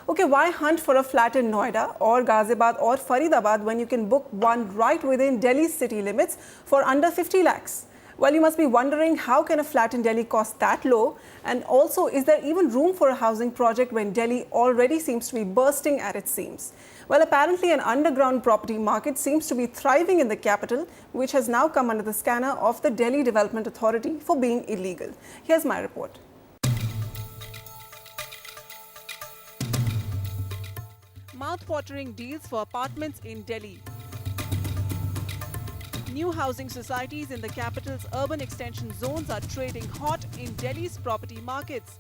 Okay, why hunt for a flat in Noida or Ghaziabad or Faridabad when you can book one right within Delhi's city limits for under 50 lakhs? Well, you must be wondering, how can a flat in Delhi cost that low? And also, is there even room for a housing project when Delhi already seems to be bursting at its seams? Well, apparently an underground property market seems to be thriving in the capital, which has now come under the scanner of the Delhi Development Authority for being illegal. Here's my report. Mouth-watering deals for apartments in Delhi. New housing societies in the capital's urban extension zones are trading hot in Delhi's property markets.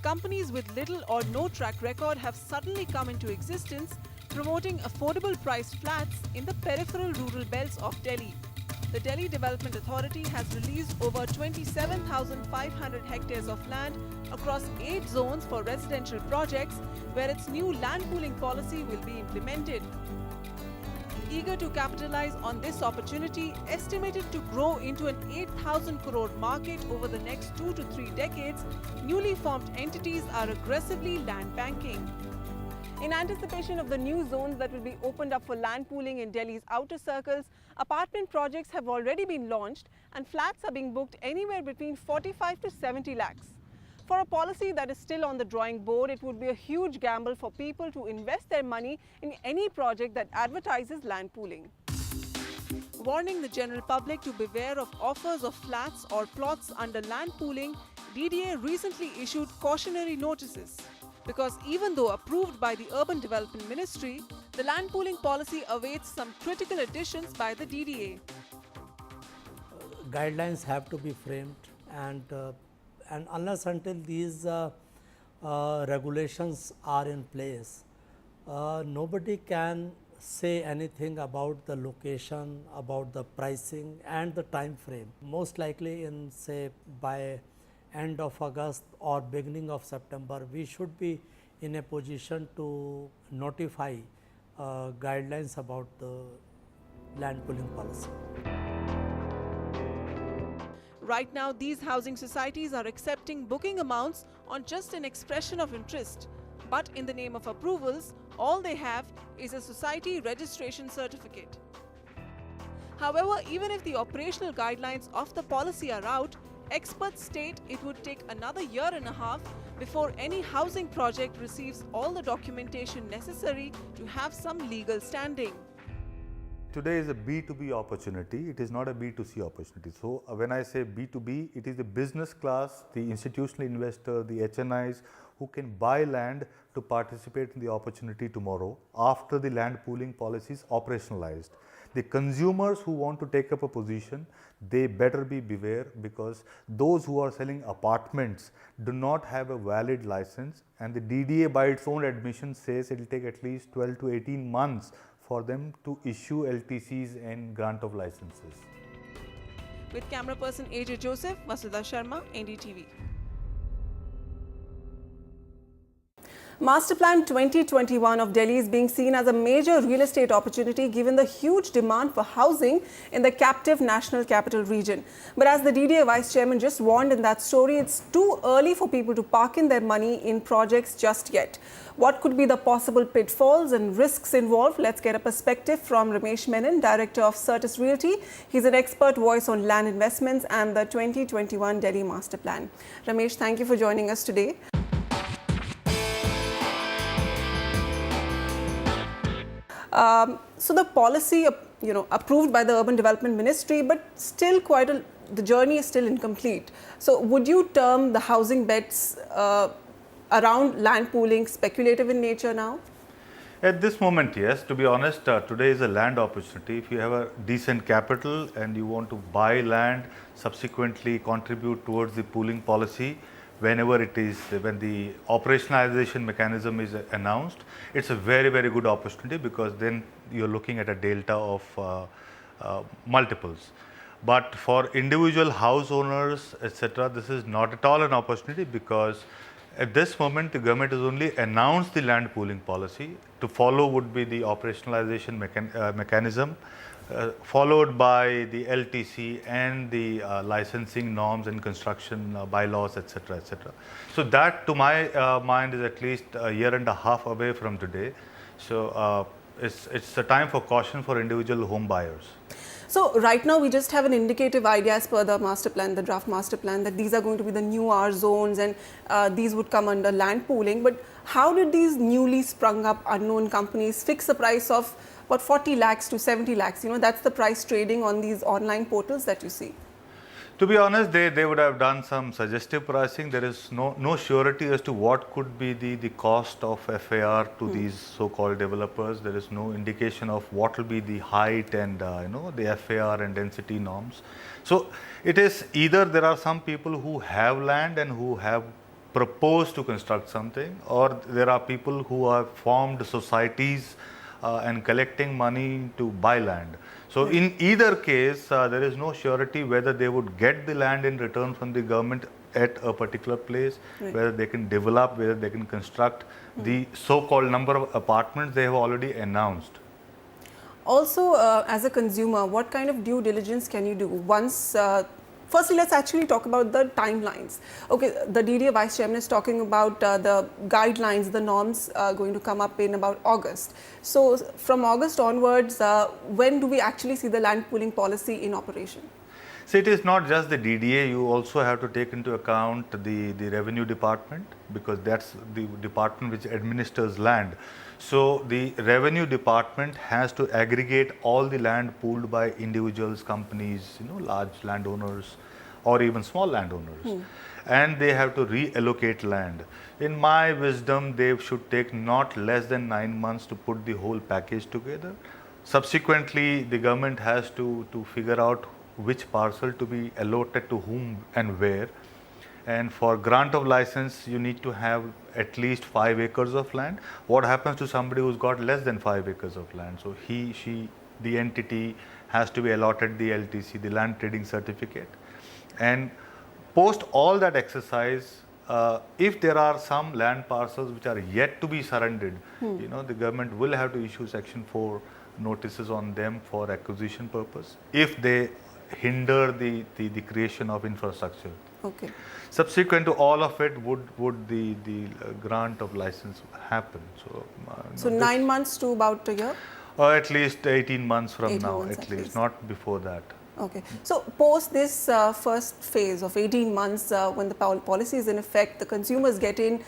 Companies with little or no track record have suddenly come into existence, promoting affordable priced flats in the peripheral rural belts of Delhi. The Delhi Development Authority has released over 27,500 hectares of land across 8 zones for residential projects, where its new land pooling policy will be implemented. Eager to capitalize on this opportunity, estimated to grow into an 8,000 crore market over the next 2 to 3 decades, newly formed entities are aggressively land banking. In anticipation of the new zones that will be opened up for land pooling in Delhi's outer circles, apartment projects have already been launched and flats are being booked anywhere between 45 to 70 lakhs. For a policy that is still on the drawing board, it would be a huge gamble for people to invest their money in any project that advertises land pooling. Warning the general public to beware of offers of flats or plots under land pooling, DDA recently issued cautionary notices. Because even though approved by the Urban Development Ministry, the land pooling policy awaits some critical additions by the DDA. Guidelines have to be framed, and unless until these regulations are in place, nobody can say anything about the location, about the pricing and the time frame. Most likely in, say, by end of August or beginning of September, we should be in a position to notify guidelines about the land pooling policy. Right now, these housing societies are accepting booking amounts on just an expression of interest. But in the name of approvals, all they have is a society registration certificate. However, even if the operational guidelines of the policy are out, experts state it would take another year and a half before any housing project receives all the documentation necessary to have some legal standing. Today is a B2B opportunity, it is not a B2C opportunity. So, when I say B2B, it is the business class, the institutional investor, the HNIs who can buy land to participate in the opportunity tomorrow after the land pooling policy is operationalized. The consumers who want to take up a position, they better be beware, because those who are selling apartments do not have a valid license, and the DDA by its own admission says it will take at least 12 to 18 months for them to issue LTCs and grant of licenses. With camera person AJ Joseph, Vasudha Sharma, NDTV. Master Plan 2021 of Delhi is being seen as a major real estate opportunity given the huge demand for housing in the captive National Capital Region. But as the DDA Vice Chairman just warned in that story, it's too early for people to park in their money in projects just yet. What could be the possible pitfalls and risks involved? Let's get a perspective from Ramesh Menon, Director of Certis Realty. He's an expert voice on land investments and the 2021 Delhi Master Plan. Ramesh, thank you for joining us today. So the policy, approved by the Urban Development Ministry, but still the journey is still incomplete. So would you term the housing bets around land pooling speculative in nature now? At this moment, yes. To be honest, today is a land opportunity. If you have a decent capital and you want to buy land, subsequently contribute towards the pooling policy, whenever it is, when the operationalization mechanism is announced, it's a very, very good opportunity, because then you're looking at a delta of multiples. But for individual house owners, etc., this is not at all an opportunity, because at this moment the government has only announced the land pooling policy. To follow would be the operationalization mechanism, followed by the LTC and the licensing norms and construction bylaws, etc., etc. So that, to my mind, is at least a year and a half away from today. So it's a time for caution for individual home buyers. So right now we just have an indicative idea as per the master plan, the draft master plan, that these are going to be the new R zones and these would come under land pooling. But how did these newly sprung up unknown companies fix a price of about 40 lakhs to 70 lakhs? You know, that's the price trading on these online portals that you see. To be honest, they would have done some suggestive pricing. There is no surety as to what could be the cost of FAR to these so-called developers. There is no indication of what will be the height and the FAR and density norms. So it is either there are some people who have land and who have proposed to construct something, or there are people who have formed societies and collecting money to buy land. So in either case, there is no surety whether they would get the land in return from the government at a particular place, whether they can develop, whether they can construct the so-called number of apartments they have already announced. Also, as a consumer, what kind of due diligence can you do once? Firstly, let's actually talk about the timelines. Okay, the DDA Vice Chairman is talking about the guidelines, the norms going to come up in about August. So, from August onwards, when do we actually see the land pooling policy in operation? So it is not just the DDA, you also have to take into account the revenue department, because that's the department which administers land. So the revenue department has to aggregate all the land pooled by individuals, companies, large landowners or even small landowners. And they have to reallocate land. In my wisdom, they should take not less than 9 months to put the whole package together. Subsequently, the government has to figure out which parcel to be allotted to whom and where. And for grant of license, you need to have at least 5 acres of land. What happens to somebody who's got less than 5 acres of land? So he, she, the entity has to be allotted the LTC, the land trading certificate. And post all that exercise, if there are some land parcels which are yet to be surrendered, the government will have to issue Section 4 notices on them for acquisition purpose if they hinder the creation of infrastructure. Okay. Subsequent to all of it, would the grant of license happen? So, 9 months to about a year? At least 18 months from 18 now, months at least, not before that. Okay. So, post this first phase of 18 months, when the policy is in effect, the consumers get in,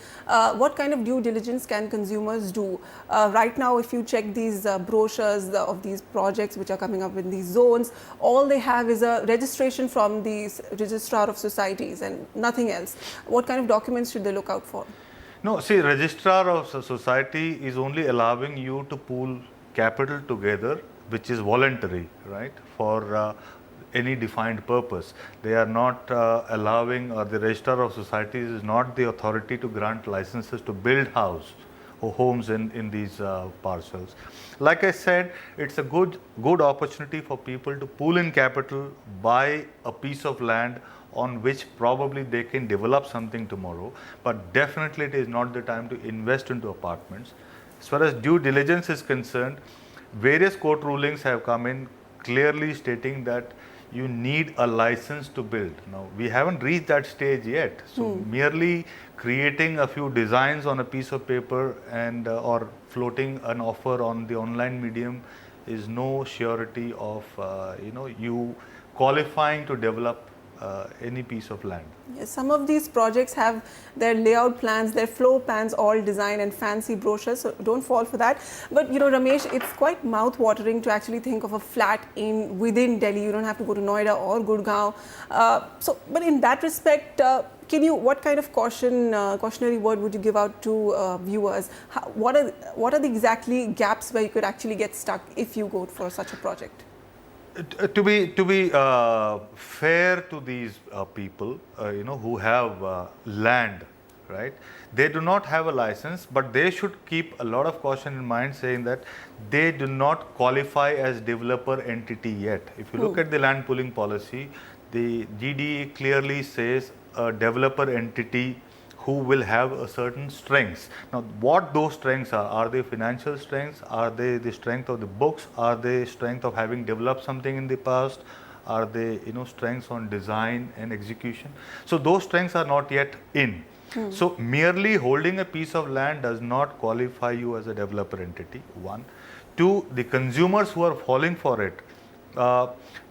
what kind of due diligence can consumers do? Right now, if you check these brochures of these projects which are coming up in these zones, all they have is a registration from the Registrar of Societies and nothing else. What kind of documents should they look out for? No, see, Registrar of Society is only allowing you to pool capital together, which is voluntary, right, for any defined purpose. They are not allowing, or the Registrar of Societies is not the authority to grant licenses to build house or homes in these parcels. Like I said, it's a good opportunity for people to pool in capital, buy a piece of land on which probably they can develop something tomorrow, but definitely it is not the time to invest into apartments. As far as due diligence is concerned, various court rulings have come in clearly stating that you need a license to build. Now, we haven't reached that stage yet. So, merely creating a few designs on a piece of paper and or floating an offer on the online medium is no surety of you qualifying to develop any piece of land. Yes, some of these projects have their layout plans, their floor plans all designed and fancy brochures, so don't fall for that. But Ramesh, it's quite mouth-watering to actually think of a flat within Delhi. You don't have to go to Noida or Gurgaon. But in that respect, what kind of cautionary word would you give out to viewers? What are the exactly gaps where you could actually get stuck if you go for such a project? To be fair to these people, who have land, right? They do not have a license, but they should keep a lot of caution in mind, saying that they do not qualify as developer entity yet. If you look at the land pooling policy, the GDE clearly says a developer entity who will have a certain strengths. Now, what those strengths are they financial strengths? Are they the strength of the books? Are they strength of having developed something in the past? Are they, strengths on design and execution? So those strengths are not yet in. So merely holding a piece of land does not qualify you as a developer entity, one. Two, the consumers who are falling for it,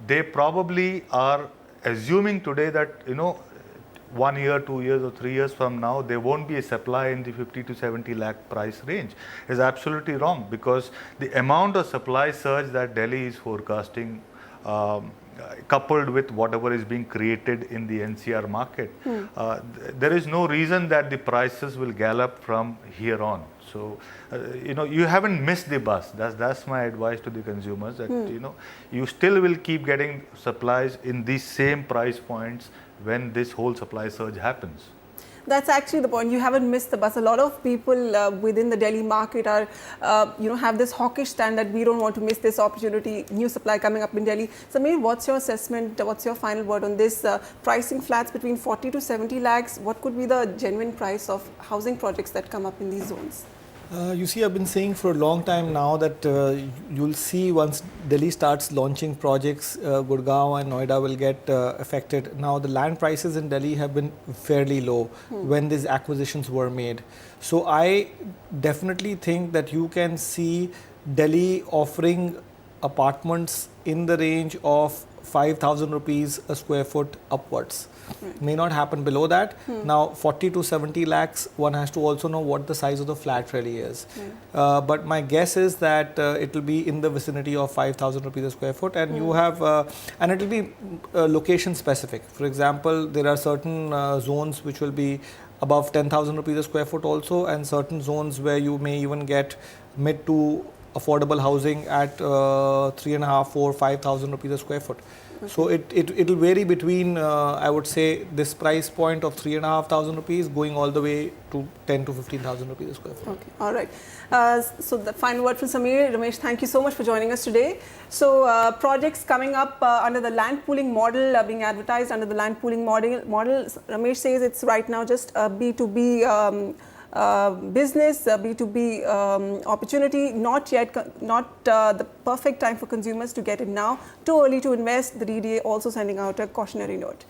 they probably are assuming today that, 1 year, 2 years or 3 years from now, there won't be a supply in the 50 to 70 lakh price range. Is absolutely wrong, because the amount of supply surge that Delhi is forecasting, coupled with whatever is being created in the NCR market, there is no reason that the prices will gallop from here on. So, you haven't missed the bus. That's my advice to the consumers, that, you still will keep getting supplies in these same price points when this whole supply surge happens. That's actually the point. You haven't missed the bus. A lot of people within the Delhi market are, have this hawkish stand that we don't want to miss this opportunity, new supply coming up in Delhi. Sameer, what's your assessment? What's your final word on this? Pricing flats between 40 to 70 lakhs, what could be the genuine price of housing projects that come up in these zones? You see, I've been saying for a long time now that you'll see once Delhi starts launching projects, Gurgaon and Noida will get affected. Now, the land prices in Delhi have been fairly low when these acquisitions were made. So, I definitely think that you can see Delhi offering apartments in the range of 5,000 rupees a square foot upwards. May not happen below that. Now 40 to 70 lakhs, one has to also know what the size of the flat really is. But my guess is that it will be in the vicinity of 5,000 rupees a square foot, and you have, and it will be location specific. For example, there are certain zones which will be above 10,000 rupees a square foot also, and certain zones where you may even get mid to affordable housing at 3.5, 4, 5,000 rupees a square foot. So it will vary between, I would say, this price point of 3,500 rupees going all the way to 10 to 15,000 rupees a square foot. Okay, all right. So the final word from Sameer. Ramesh, thank you so much for joining us today. So projects coming up under the land pooling model, being advertised under the land pooling model. Ramesh says it's right now just a B2B business, B2B opportunity, not yet, the perfect time for consumers to get in now. Too early to invest. The DDA also sending out a cautionary note.